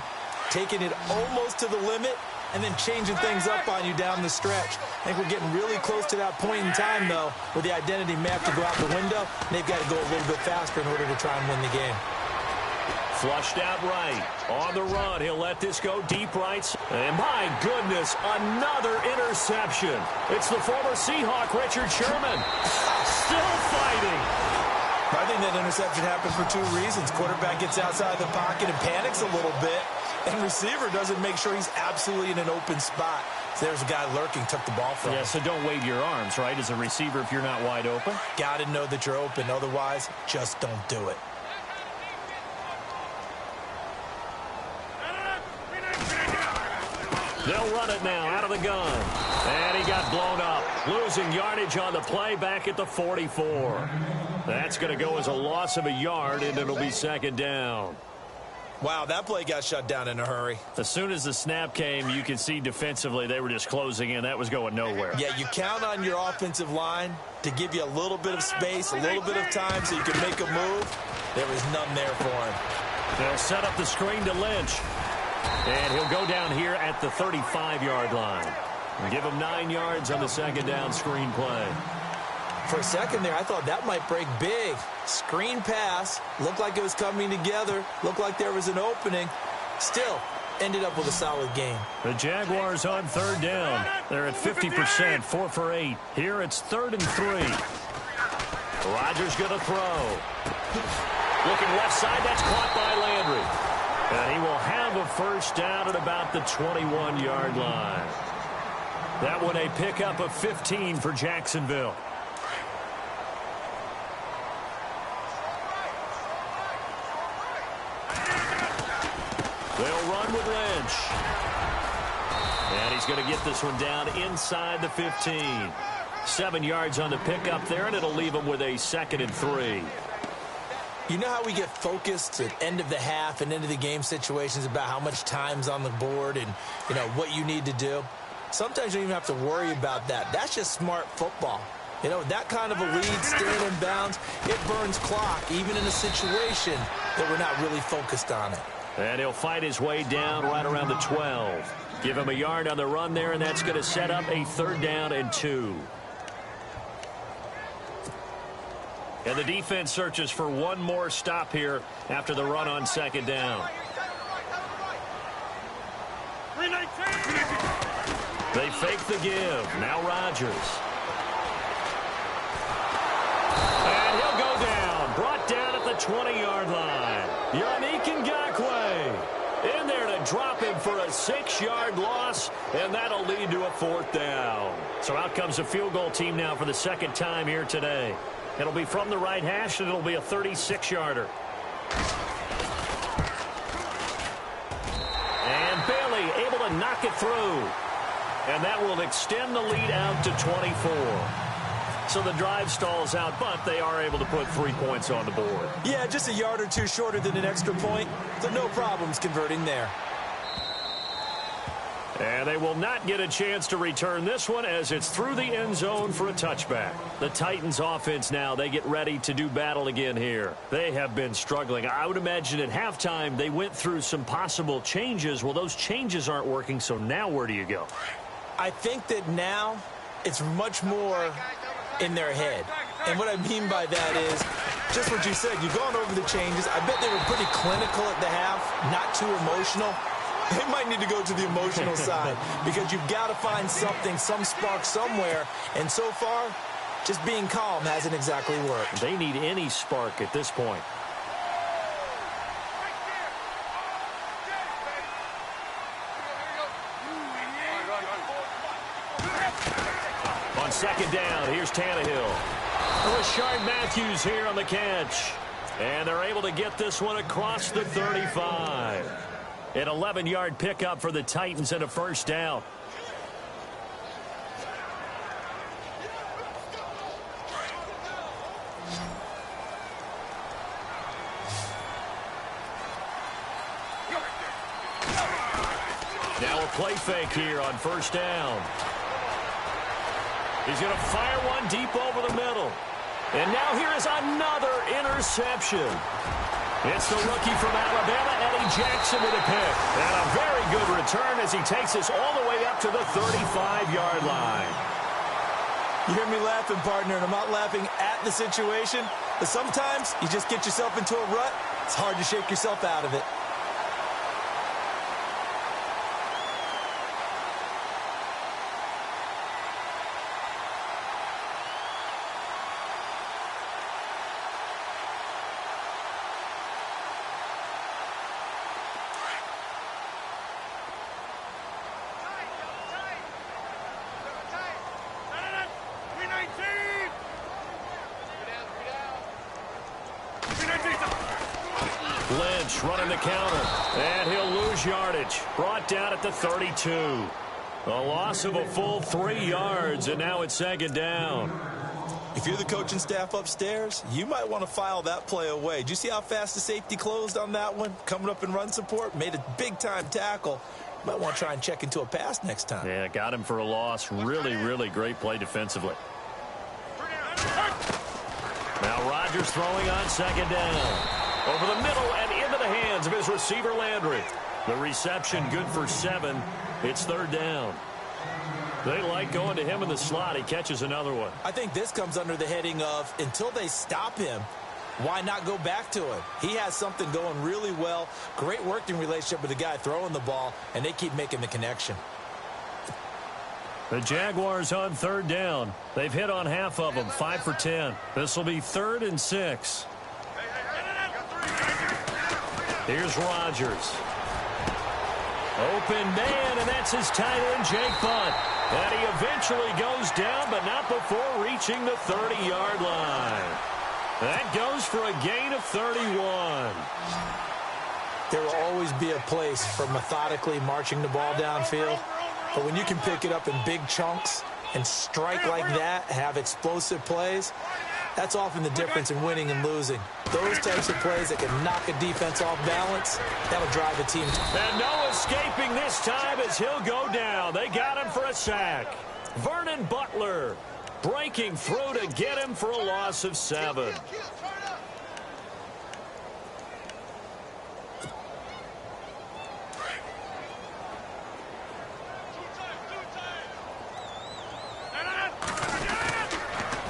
taking it almost to the limit and then changing things up on you down the stretch. I think we're getting really close to that point in time, though, where the identity may have to go out the window, and they've got to go a little bit faster in order to try and win the game. Flushed out right. On the run, he'll let this go deep right. And my goodness, another interception. It's the former Seahawk, Richard Sherman. Still fighting. I think that interception happened for 2 reasons. Quarterback gets outside the pocket and panics a little bit. And receiver doesn't make sure he's absolutely in an open spot. So there's a guy lurking, took the ball from him. Yeah, so don't wave your arms, right, as a receiver if you're not wide open. Got to know that you're open. Otherwise, just don't do it. They'll run it now out of the gun. And he got blown up. Losing yardage on the play back at the 44. That's going to go as a loss of a yard, and it'll be 2nd down. Wow, that play got shut down in a hurry. As soon as the snap came, you could see defensively they were just closing in. That was going nowhere. Yeah, you count on your offensive line to give you a little bit of space, a little bit of time so you can make a move. There was none there for him. They'll set up the screen to Lynch. And he'll go down here at the 35-yard line. We'll give him 9 yards on the 2nd down screen play. For a second there, I thought that might break big. Screen pass. Looked like it was coming together. Looked like there was an opening. Still, ended up with a solid game. The Jaguars on 3rd down. They're at 50%, 4 for 8. Here it's 3rd and 3. Rodgers going to throw. Looking left side, that's caught by Landry. And he will have a first down at about the 21-yard line. That one a pickup of 15 for Jacksonville. They'll run with Lynch. And he's going to get this one down inside the 15. 7 yards on the pickup there, and it'll leave him with a 2nd and 3. You know how we get focused at end of the half and end of the game situations about how much time's on the board and, you know, what you need to do? Sometimes you don't even have to worry about that. That's just smart football. You know, that kind of a lead, staying in bounds, it burns clock, even in a situation that we're not really focused on it. And he'll fight his way down right around the 12. Give him a yard on the run there, and that's going to set up a 3rd down and 2. And the defense searches for one more stop here after the run on 2nd down. They fake the give. Now Rodgers. And he'll go down. Brought down at the 20-yard line. Yannick Ngakoue in there to drop him for a 6-yard loss, and that'll lead to a 4th down. So out comes a field goal team now for the 2nd time here today. It'll be from the right hash, and it'll be a 36-yarder. And Bailey able to knock it through. And that will extend the lead out to 24. So the drive stalls out, but they are able to put 3 points on the board. Yeah, just a yard or 2 shorter than an extra point. So no problems converting there. And they will not get a chance to return this one as it's through the end zone for a touchback. The Titans offense now, they get ready to do battle again here. They have been struggling. I would imagine at halftime they went through some possible changes. Well, those changes aren't working, so now where do you go? I think that now it's much more in their head. And what I mean by that is just what you said. You've gone over the changes. I bet they were pretty clinical at the half, not too emotional. They might need to go to the emotional side because you've got to find something, some spark somewhere. And so far, just being calm hasn't exactly worked. They need any spark at this point. On second down, here's Tannehill. Rashard Matthews here on the catch. And they're able to get this one across the 35. An 11-yard pickup for the Titans and a first down. Now a play fake here on first down. He's going to fire one deep over the middle. And now here is another interception. It's the rookie from Alabama, Eddie Jackson, with a pick. And a very good return as he takes us all the way up to the 35-yard line. You hear me laughing, partner, and I'm not laughing at the situation, but sometimes you just get yourself into a rut. It's hard to shake yourself out of it. Lynch running the counter, and he'll lose yardage. Brought down at the 32. A loss of a full 3 yards, and now it's second down. If you're the coaching staff upstairs, you might want to file that play away. Did you see how fast the safety closed on that one? Coming up in run support, made a big-time tackle. Might want to try and check into a pass next time. Yeah, got him for a loss. Really, really great play defensively. Now Rodgers throwing on second down. Over the middle and into the hands of his receiver, Landry. The reception good for 7. It's third down. They like going to him in the slot. He catches another one. I think this comes under the heading of until they stop him, why not go back to him? He has something going really well. Great working relationship with the guy throwing the ball, and they keep making the connection. The Jaguars on third down. They've hit on half of them, 5 for 10. This will be 3rd and 6. Here's Rodgers. Open man, and that's his tight end, Jake Butt. And he eventually goes down, but not before reaching the 30-yard line. That goes for a gain of 31. There will always be a place for methodically marching the ball downfield. But when you can pick it up in big chunks and strike like that, have explosive plays, that's often the difference in winning and losing. Those types of plays that can knock a defense off balance, that'll drive a team. And no escaping this time as he'll go down. They got him for a sack. Vernon Butler breaking through to get him for a loss of 7.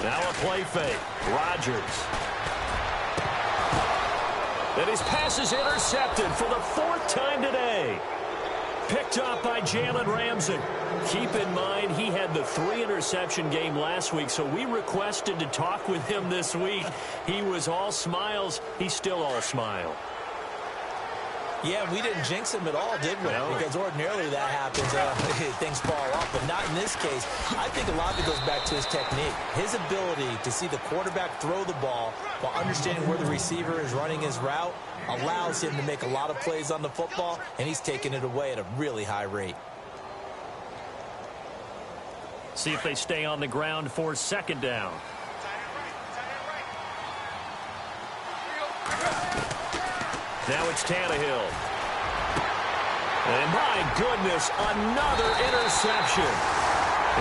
Now a play fake. Rodgers. And his pass is intercepted for the 4th time today. Picked up by Jalen Ramsey. Keep in mind, he had the 3-interception game last week, so we requested to talk with him this week. He was all smiles. He's still all smile. Yeah, we didn't jinx him at all, did we? No. Because ordinarily that happens. Things fall off, but not in this case. I think a lot of it goes back to his technique. His ability to see the quarterback throw the ball while understanding where the receiver is running his route allows him to make a lot of plays on the football, and he's taking it away at a really high rate. See if they stay on the ground for second down. Now it's Tannehill. And my goodness, another interception.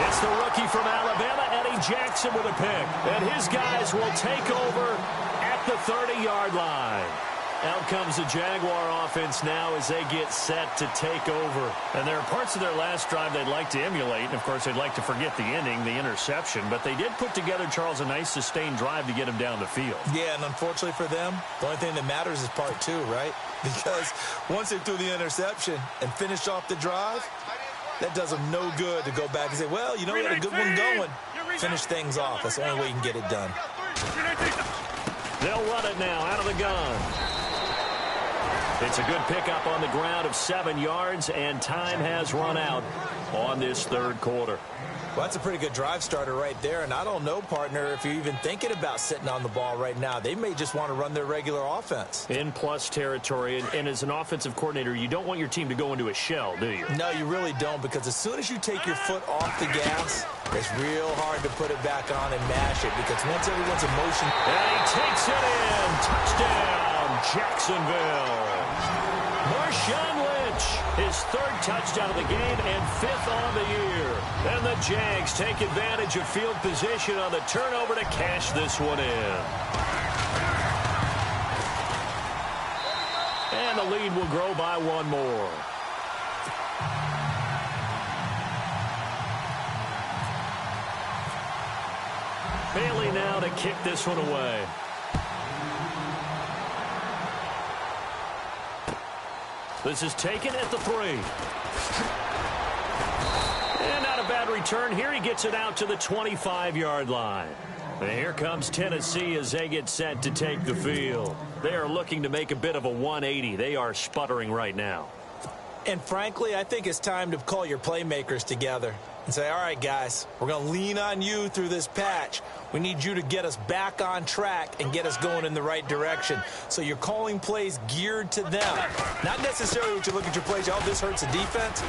It's the rookie from Alabama, Eddie Jackson, with a pick. And his guys will take over at the 30-yard line. Out comes the Jaguar offense now as they get set to take over. And there are parts of their last drive they'd like to emulate. And, of course, they'd like to forget the ending, the interception. But they did put together, Charles, a nice sustained drive to get him down the field. Yeah, and unfortunately for them, the only thing that matters is part two, right? Because once they threw the interception and finished off the drive, that does them no good to go back and say, well, you know, we had a good one going. Finish things off. That's the only way you can get it done. They'll run it now out of the gun. It's a good pickup on the ground of 7 yards, and time has run out on this third quarter. Well, that's a pretty good drive starter right there, and I don't know, partner, if you're even thinking about sitting on the ball right now. They may just want to run their regular offense. In plus territory, and as an offensive coordinator, you don't want your team to go into a shell, do you? No, you really don't, because as soon as you take your foot off the gas, it's real hard to put it back on and mash it, because once everyone's in motion... And he takes it in. Touchdown, Jacksonville. Marshawn Lynch, his third touchdown of the game and 5th on the year. And the Jags take advantage of field position on the turnover to cash this one in. And the lead will grow by 1 more. Bailey now to kick this one away. This is taken at the 3. And not a bad return here. He gets it out to the 25-yard line. And here comes Tennessee as they get set to take the field. They are looking to make a bit of a 180. They are sputtering right now. And frankly, I think it's time to call your playmakers together and say, all right, guys, we're going to lean on you through this patch. We need you to get us back on track and get us going in the right direction. So you're calling plays geared to them. Not necessarily what you look at your plays, oh, this hurts the defense.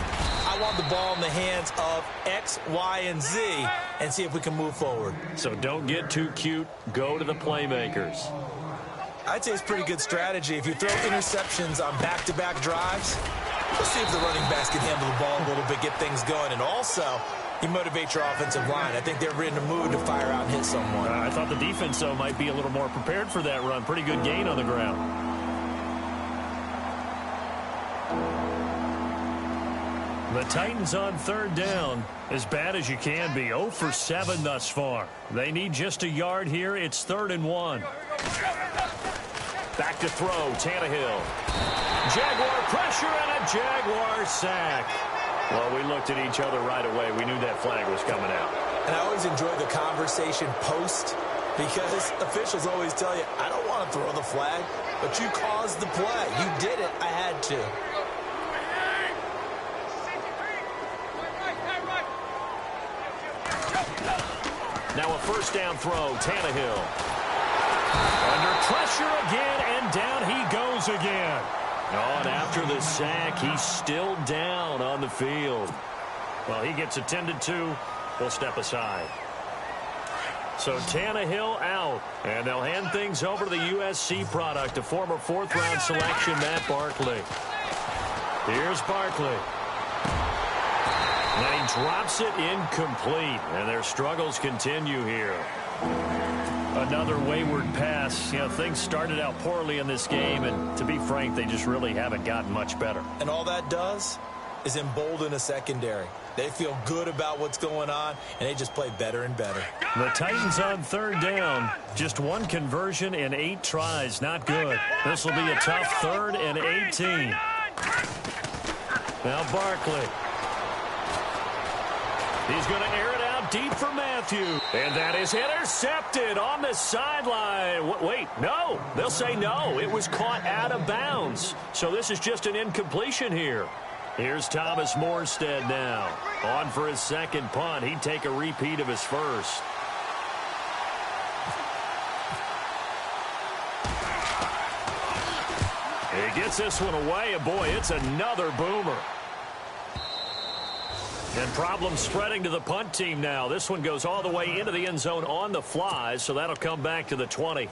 I want the ball in the hands of X, Y, and Z and see if we can move forward. So don't get too cute. Go to the playmakers. I'd say it's pretty good strategy. If you throw interceptions on back-to-back drives, let's see if the running backs can handle the ball a little bit, get things going. And also, you motivate your offensive line. I think they're in the mood to fire out and hit someone. I thought the defense, though, might be a little more prepared for that run. Pretty good gain on the ground. The Titans on third down, as bad as you can be. 0 for 7 thus far. They need just a yard here. It's 3rd and 1. Back to throw, Tannehill. Jaguar pressure and a Jaguar sack. Well, we looked at each other right away. We knew that flag was coming out. And I always enjoy the conversation post because officials always tell you, I don't want to throw the flag, but you caused the play. You did it. I had to. Now a first down throw, Tannehill. Under pressure again, and down he goes again. Oh, and after the sack, he's still down on the field. Well, he gets attended to. We'll step aside. So Tannehill out, and they'll hand things over to the USC product, a former 4th-round selection, Matt Barkley. Here's Barkley. And he drops it incomplete, and their struggles continue here. Another wayward pass. You know, things started out poorly in this game, and to be frank, they just really haven't gotten much better. And all that does is embolden a secondary. They feel good about what's going on, and they just play better and better. The Titans on third down. Just 1 conversion in 8 tries. Not good. This will be a tough 3rd and 18. Now Barkley. He's going to air it out deep for Matthew. And that is intercepted on the sideline. Wait, no. They'll say no. It was caught out of bounds. So this is just an incompletion here. Here's Thomas Morstead now. On for his second punt. He'd take a repeat of his first. He gets this one away, and boy, it's another boomer. And problems spreading to the punt team now. This one goes all the way into the end zone on the fly, so that'll come back to the 20.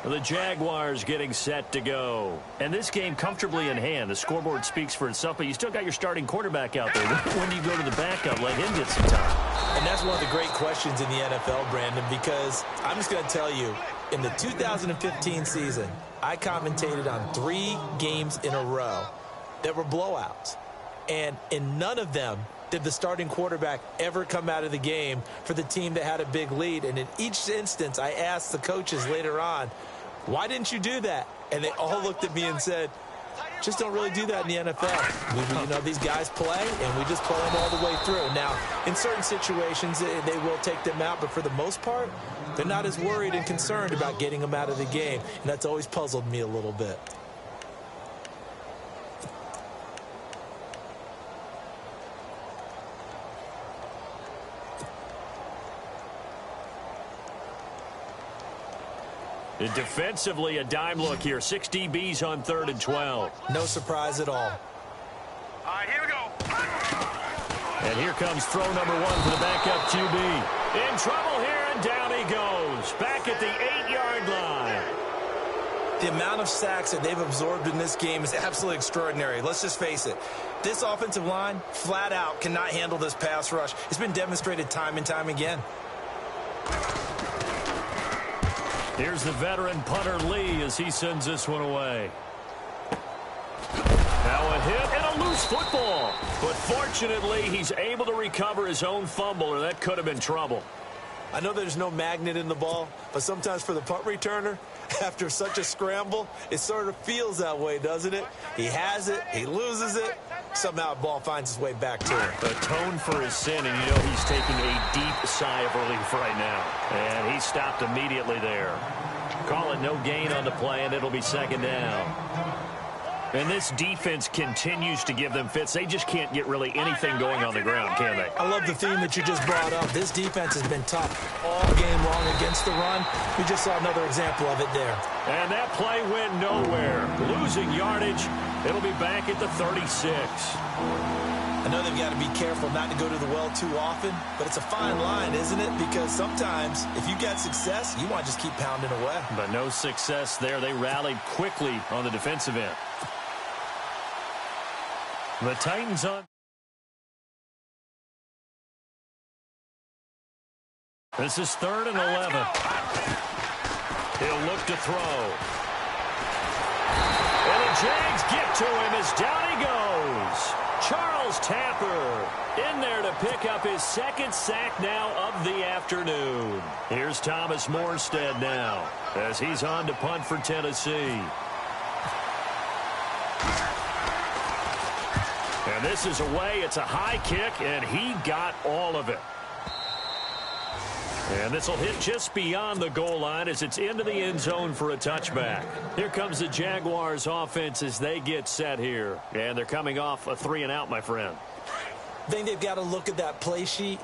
The Jaguars getting set to go. And this game comfortably in hand. The scoreboard speaks for itself, but you still got your starting quarterback out there. When do you go to the backup? Let him get some time. And that's one of the great questions in the NFL, Brandon, because I'm just going to tell you, in the 2015 season, I commentated on 3 games in a row that were blowouts. And in none of them did the starting quarterback ever come out of the game for the team that had a big lead. And in each instance, I asked the coaches later on, why didn't you do that? And they all looked at me and said, just don't really do that in the NFL. You know, these guys play, and we just play them all the way through. Now, in certain situations, they will take them out, but for the most part, they're not as worried and concerned about getting them out of the game, and that's always puzzled me a little bit. And defensively, a dime look here. 6 DBs on 3rd and 12. No surprise at all. All right, here we go. And here comes throw number 1 for the backup QB. In trouble here, and down he goes. Back at the 8-yard line. The amount of sacks that they've absorbed in this game is absolutely extraordinary. Let's just face it. This offensive line, flat out, cannot handle this pass rush. It's been demonstrated time and time again. Here's the veteran punter Lee as he sends this one away. Now a hit and a loose football. But fortunately, he's able to recover his own fumble, or that could have been trouble. I know there's no magnet in the ball, but sometimes for the punt returner, after such a scramble, it sort of feels that way, doesn't it? He has it, he loses it, somehow the ball finds its way back to him. Atone for his sin, and you know he's taking a deep sigh of relief right now. And he stopped immediately there. Call it no gain on the play, and it'll be 2nd down. And this defense continues to give them fits. They just can't get really anything going on the ground, can they? I love the theme that you just brought up. This defense has been tough all game long against the run. We just saw another example of it there. And that play went nowhere. Losing yardage. It'll be back at the 36. I know they've got to be careful not to go to the well too often, but it's a fine line, isn't it? Because sometimes, if you got success, you want to just keep pounding away. But no success there. They rallied quickly on the defensive end. The Titans on. This is 3rd and 11. He'll look to throw. And the Jags get to him as down he goes. Charles Tapper in there to pick up his 2nd sack now of the afternoon. Here's Thomas Morstead now as he's on to punt for Tennessee. And this is away. It's a high kick, and he got all of it. And this will hit just beyond the goal line as it's into the end zone for a touchback. Here comes the Jaguars offense as they get set here. And they're coming off a 3-and-out, my friend. I think they've got to look at that play sheet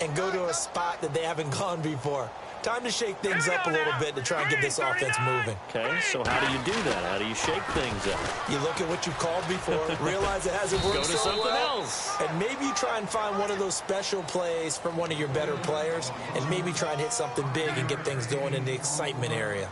and go to a spot that they haven't gone before. Time to shake things up a little bit to try and get this offense moving. Okay, so how do you do that? How do you shake things up? You look at what you've called before, realize it hasn't worked Go to so something well, else. and maybe you try and find one of those special plays from one of your better players, and maybe try and hit something big and get things going in the excitement area.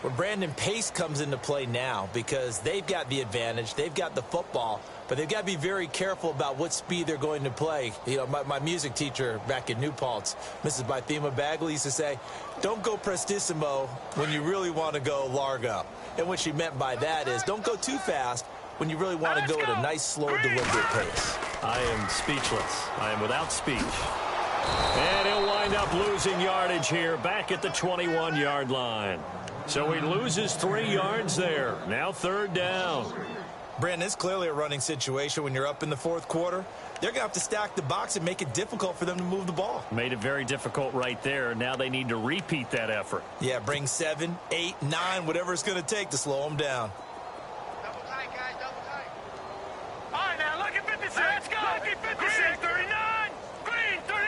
Well, Brandon, pace comes into play now because they've got the advantage. They've got the football, but they've got to be very careful about what speed they're going to play. You know, my music teacher back in New Paltz, Mrs. Bythema Bagley, used to say, don't go prestissimo when you really want to go largo. And what she meant by that is don't go too fast when you really want to go at a nice, slow, deliberate pace. I am speechless. I am without speech. And he'll wind up losing yardage here back at the 21-yard line. So he loses 3 yards there. Now 3rd down. Brandon, it's clearly a running situation when you're up in the 4th quarter. They're going to have to stack the box and make it difficult for them to move the ball. Made it very difficult right there. Now they need to repeat that effort. Yeah, bring 7, 8, 9, whatever it's going to take to slow them down. Double tight, guys, double tight. All right, now look at 56. Let's go. Look at 56. Green, 39. Green, 39.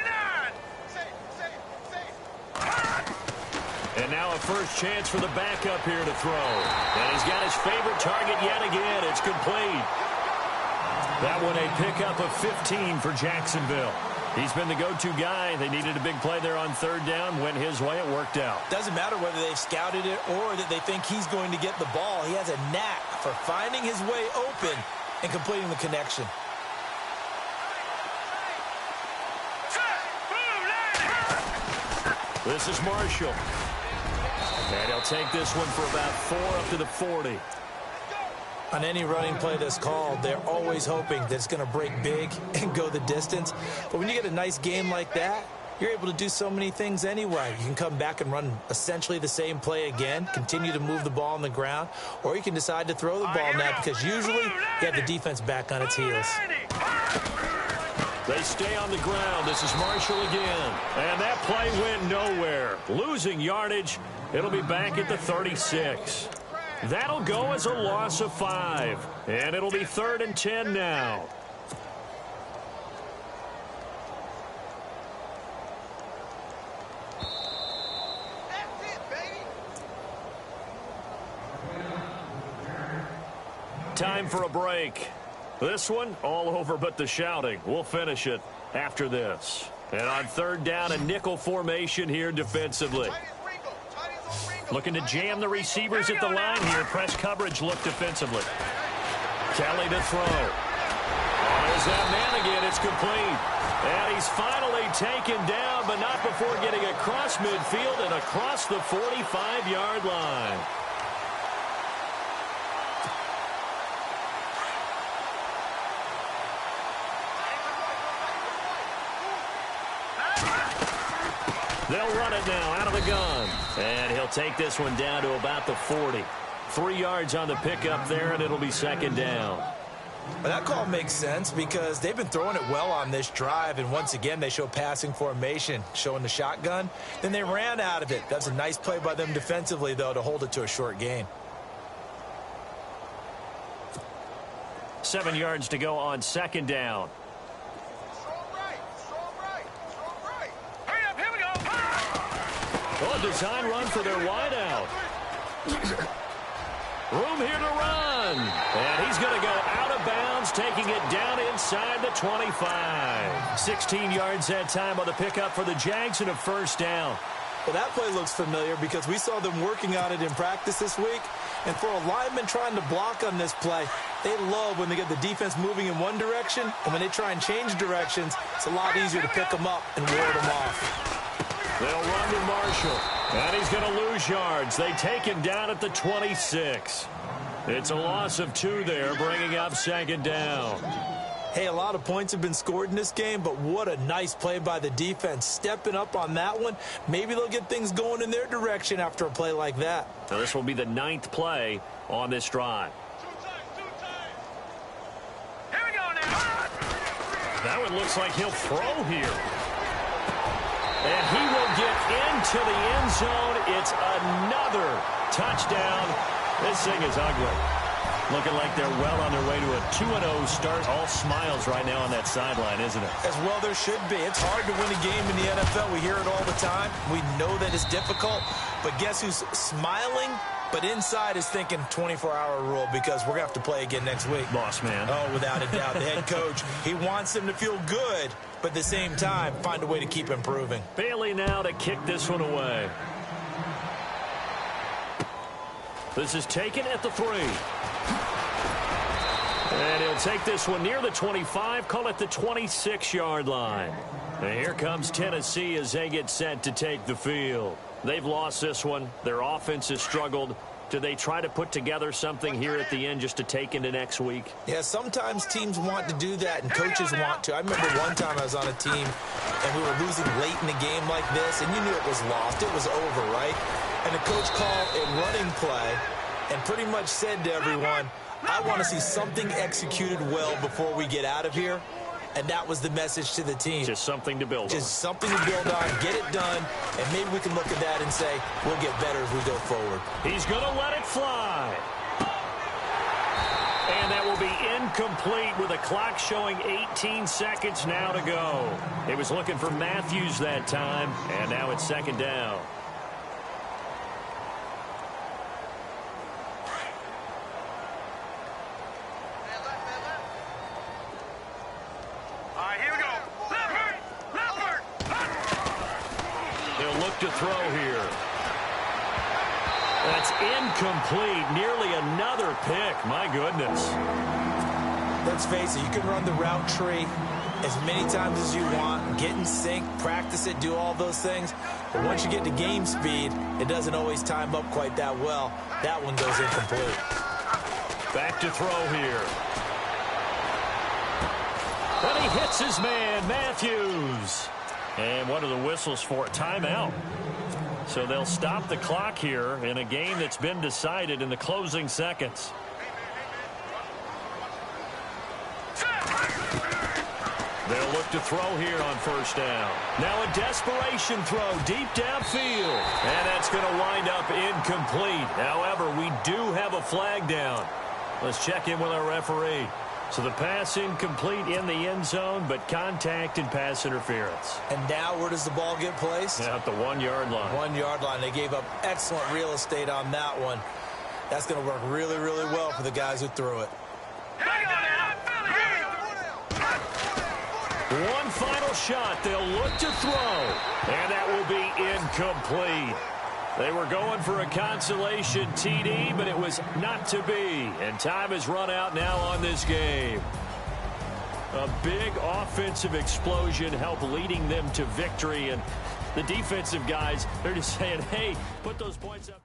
And now a first chance for the backup here to throw. And he's got his favorite target yet again. It's complete. That one a pickup of 15 for Jacksonville. He's been the go-to guy. They needed a big play there on third down. Went his way. It worked out. Doesn't matter whether they've scouted it or that they think he's going to get the ball. He has a knack for finding his way open and completing the connection. This is Marshall. And he'll take this one for about 4 up to the 40. On any running play that's called, they're always hoping that it's going to break big and go the distance. But when you get a nice game like that, you're able to do so many things anyway. You can come back and run essentially the same play again, continue to move the ball on the ground, or you can decide to throw the ball now because usually you have the defense back on its heels. They stay on the ground. This is Marshall again. And that play went nowhere. Losing yardage. It'll be back at the 36. That'll go as a loss of 5. And it'll be 3rd and 10 now. That's it, baby. Time for a break. This one, all over but the shouting. We'll finish it after this. And on third down, a nickel formation here defensively. Looking to jam the receivers at the line here. Press coverage look defensively. Kelly to throw. Oh, there's that man again. It's complete. And he's finally taken down, but not before getting across midfield and across the 45-yard line. They'll run it now out of the gun. And he'll take this one down to about the 40. 3 yards on the pickup there, and it'll be 2nd down. Well, that call makes sense because they've been throwing it well on this drive, and once again they show passing formation, showing the shotgun. Then they ran out of it. That's a nice play by them defensively, though, to hold it to a short gain. 7 yards to go on 2nd down. Oh, a design run for their wideout. Room here to run. And he's going to go out of bounds, taking it down inside the 25. 16 yards that time on the pickup for the Jags and a 1st down. Well, that play looks familiar because we saw them working on it in practice this week. And for a lineman trying to block on this play, they love when they get the defense moving in one direction. And when they try and change directions, it's a lot easier to pick them up and ward them off. They'll run to Marshall, and he's going to lose yards. They take him down at the 26. It's a loss of 2 there, bringing up 2nd down. Hey, a lot of points have been scored in this game, but what a nice play by the defense. Stepping up on that one, maybe they'll get things going in their direction after a play like that. Now, this will be the 9th play on this drive. Here we go now. That one looks like he'll throw here. And he will get into the end zone. It's another touchdown. This thing is ugly. Looking like they're well on their way to a 2-0 start. All smiles right now on that sideline, isn't it? As well there should be. It's hard to win a game in the NFL. We hear it all the time. We know that it's difficult. But guess who's smiling? But inside is thinking 24-hour rule because we're going to have to play again next week. Boss man. Oh, without a doubt. The head coach, he wants them to feel good, but at the same time, find a way to keep improving. Bailey now to kick this one away. This is taken at the 3. And he'll take this one near the 25, call it the 26-yard line. And here comes Tennessee as they get set to take the field. They've lost this one. Their offense has struggled. Do they try to put together something here at the end just to take into next week? Yeah, sometimes teams want to do that and coaches want to. I remember one time I was on a team and we were losing late in the game like this and you knew it was lost. It was over, right? And the coach called a running play and pretty much said to everyone, I want to see something executed well before we get out of here. And that was the message to the team. Just something to build on. Just something to build on, get it done, and maybe we can look at that and say, we'll get better as we go forward. He's going to let it fly. And that will be incomplete with a clock showing 18 seconds now to go. It was looking for Matthews that time, and now it's 2nd down. to throw here. That's incomplete. Nearly another pick. My goodness. Let's face it, you can run the route tree as many times as you want, get in sync, practice it, do all those things. But once you get to game speed, it doesn't always time up quite that well. That one goes incomplete. Back to throw here. And he hits his man, Matthews. And what are the whistles for? Timeout. So they'll stop the clock here in a game that's been decided in the closing seconds. They'll look to throw here on first down. Now a desperation throw deep downfield. And that's going to wind up incomplete. However, we do have a flag down. Let's check in with our referee. So the pass incomplete in the end zone, but contact and pass interference. And now where does the ball get placed? At the 1 yard line. 1 yard line. They gave up excellent real estate on that one. That's going to work really, really well for the guys who threw it. One final shot. They'll look to throw. And that will be incomplete. They were going for a consolation TD, but it was not to be. And time has run out now on this game. A big offensive explosion helped leading them to victory. And the defensive guys, they're just saying, hey, put those points up.